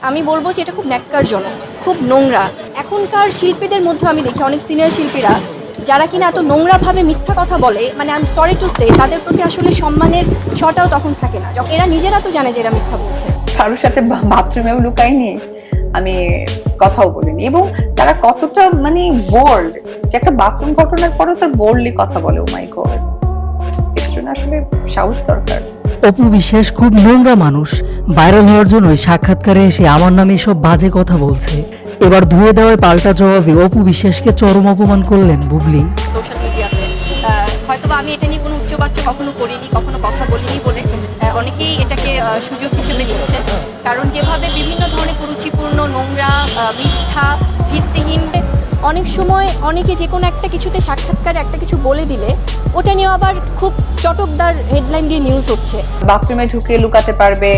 আমি বলবো যে এটা খুব ন্যাক্কারজনক, খুব নোংরা। এখনকার শিল্পীদের মধ্যে আমি দেখি অনেক সিনিয়র শিল্পীরা যারা কিনা এত নোংরাভাবে মিথ্যা কথা বলে, মানে আমি সরি টু সে, তাদের প্রতি আসলে সম্মানের ছটাও তখন থাকে না, যখন এরা নিজেরা তো জানে যে এরা মিথ্যা বলছে। কারোর সাথে বাথরুমেও লুকাইনি, আমি কথাও বলিনি। এবং তারা কতটা মানে বোল্ড, যে একটা বাথরুম ঘটনার পরেও তার বোল্ডলি কথা বলে। ও মাই গড, এর জন্য আসলে সাহস দরকার। অপু বিশ্বাস খুব নোংরা মানুষ। ভাইরাল হওয়ার জন্যই সাক্ষাৎকারে এসে আমার নামে সব বাজে কথা বলছে। এবার ধুয়ে দেওয়ায় পাল্টা জবাবে অপু বিশ্বাসকে চরম অপমান করলেন বুবলি। সোশ্যাল মিডিয়াতে হয়তো আমি এটা নিয়ে কোনো উচ্চবাচ্য কখনো করিনি, কখনো কথা বলিনি বলে অনেকেই এটাকে সুযোগ হিসেবে নিচ্ছে। কারণ যেভাবে বিভিন্ন ধরনের কুরুচিপূর্ণ, নোংরা, মিথ্যা, ভিত্তিহীন, অনেক সময় অনেকে যে কোনো একটা কিছুতে সাক্ষাৎকারে একটা কিছু বলে দিলে ওটা নিয়ে আবার খুব চটকদার হেডলাইন দিয়ে নিউজ হচ্ছে। বাথরুমে ঢুকে লুকাতে পারবে,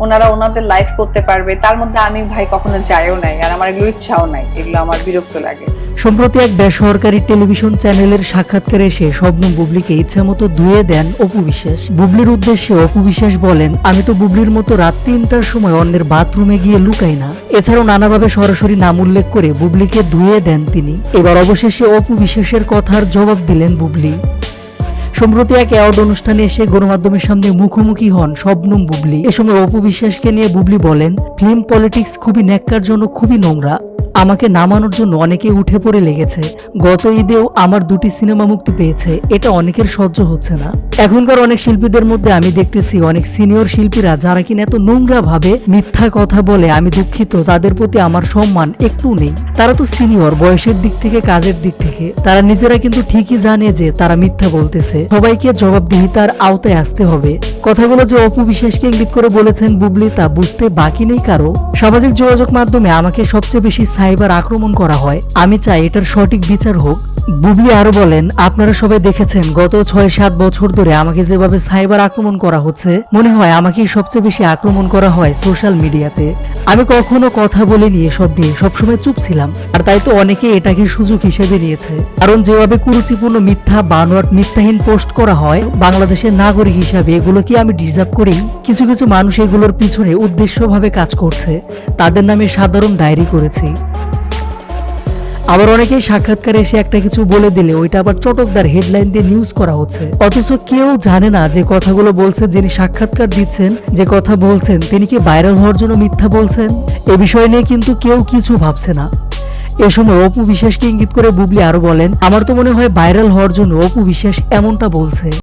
ওনারা ওনাদের লাইফ করতে পারবে, তার মধ্যে আমি ভাই কখনো যাইও নাই, আর আমার এগুলো ইচ্ছাও নাই। এগুলো আমার বিরক্ত লাগে। সম্প্রতি এক বেসরকারি টেলিভিশন চ্যানেলের সাক্ষাৎকারে এসে শবনম বুবলিকে ইচ্ছামতো ধুয়ে দেন অপু বিশ্বাস। বুবলির উদ্দেশ্যে অপু বিশ্বাস বলেন, আমি তো বুবলির মতো রাত 3টার সময় অন্যের বাথরুমে গিয়ে লুকাই না। এছাড়াও নানাভাবে সরাসরি নাম উল্লেখ করে বুবলিকে ধুয়ে দেন তিনি। এবার অবশেষে অপু বিশ্বাসের কথার জবাব দিলেন বুবলি। সম্প্রতি এক অ্যাওয়ার্ড অনুষ্ঠানে এসে গণমাধ্যমের সামনে মুখোমুখি হন শবনম বুবলি। এ সময় অপু বিশ্বাসকে নিয়ে বুবলি বলেন, ফিল্ম পলিটিক্স খুবই ন্যাক্কারজনক, খুবই নোংরা। আমাকে নামানোর জন্য অনেকে উঠে পড়ে লেগেছে। গত ঈদেও আমার 2টি সিনেমা মুক্তি পেয়েছে, এটা অনেকের সহ্য হচ্ছে না। এখনকার অনেক শিল্পীদের মধ্যে আমি দেখতেছি অনেক সিনিয়র শিল্পীরা যারা কিনা এত নোংরা ভাবে মিথ্যা কথা বলে। আমি দুঃখিত, তাদের প্রতি আমার সম্মান একটু নেই। তারা তো সিনিয়র বয়সের দিক থেকে, কাজের দিক থেকে। তারা নিজেরা কিন্তু ঠিকই জানে যে তারা মিথ্যা বলতেছে। সবাইকে জবাবদিহিতার আওতায় আসতে হবে। কথাগুলো যে অপু বিশ্বাসকে ইঙ্গিত করে বলেছেন বুবলি, তা বুঝতে বাকি নেই কারো। সামাজিক যোগাযোগ মাধ্যমে আমাকে সবচেয়ে বেশি সাইবার আক্রমণ করা হয়। আমি চাই এটার সঠিক বিচার হোক। বুবলি আরো বলেন, আপনারা সবাই দেখেছেন গত 6-7 বছর ধরে আমাকে যেভাবে সাইবার আক্রমণ করা হচ্ছে, মনে হয় আমাকেই সবচেয়ে বেশি আক্রমণ করা হয় সোশ্যাল মিডিয়াতে। আমি কখনো কথা বলিনি এসব নিয়ে, সবসময় চুপ ছিলাম। আর তাই তো অনেকে এটাকে সুযোগ হিসেবে নিয়েছে। কারণ যেভাবে কুরুচিপূর্ণ, মিথ্যা, বানোয়াট, মিথ্যাহীন পোস্ট করা হয়, বাংলাদেশের নাগরিক হিসাবে এগুলো কি আমি ডিজার্ভ করি? কিছু কিছু মানুষ এগুলোর পিছনে উদ্দেশ্যভাবে কাজ করছে, তাদের নামে সাধারণ ডায়েরি করেছি। আবার অনেকেই সাক্ষাৎকারে এসে একটা কিছু বলে দিলে ওইটা আবার চটকদার হেডলাইন দিয়ে নিউজ করা হচ্ছে। অথচ কেউ জানে না যে কথাগুলো বলছে যিনি সাক্ষাৎকার দিচ্ছেন, যে কথা বলছেন তিনি কি ভাইরাল হওয়ার জন্য মিথ্যা বলছেন। এ বিষয় নিয়ে কিন্তু কেউ কিছু ভাবছে না। এ সময় অপু বিশ্বাসকে ইঙ্গিত করে বুবলি আরো বলেন, আমার তো মনে হয় ভাইরাল হওয়ার জন্য অপু বিশ্বাস এমনটা বলছে।